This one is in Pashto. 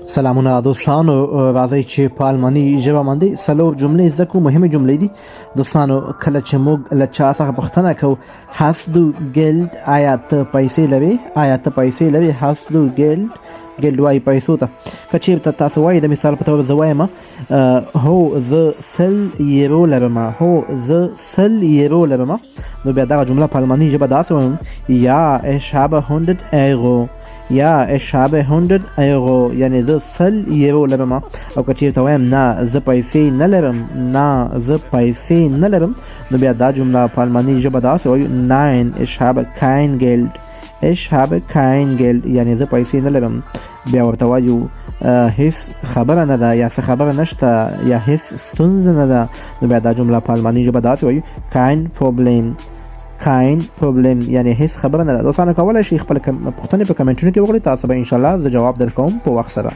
سلامونه دوستانو، راځئ چې په الماني ژبه باندې څلور جملې زده کړو. مهمې جملې دي دوستانو. کله چې موږ له چا څخه پوښتنه کوو hast du Geld، آیا ته پیسې لرې؟ آیا ته پیسې لرې؟ hast du Geld، ګیلډ وایي پیسو ته. که چېرته تاسو وایي د مثال په توګه زه وایم هو زه 100 یورو لرم، هو زه 100 یورو لرم، نو بیا دغه جمله په الماني ژبه داسې وایم ja ich habe 100 Euro، یا ich habe 100 Euro، یعنی زه 100 یورو لرم. او که چېرته وایم نه زه پیسې نه لرم، نه زه پیسې نه لرم، نو بیا دا جمله په الماني ژبه داسې وایو nein ich habe kein Geld، ich habe kein Geld، یعنی زه پیسې نه لرم. بیا ورته وایو هیڅ خبره نه ده، یا څه خبره نشته، یا هیڅ ستونزه نه ده، نو بیا دا جمله په الماني ژبه داسې وایو kein Problem، kein Problem، یعنی هیڅ خبره نه ده. دوستانو کولی شئ خپل پوښتنې په کمنټونو کې وکړئ، تاسو به انشاءالله زه جواب درکوم په وخت سره.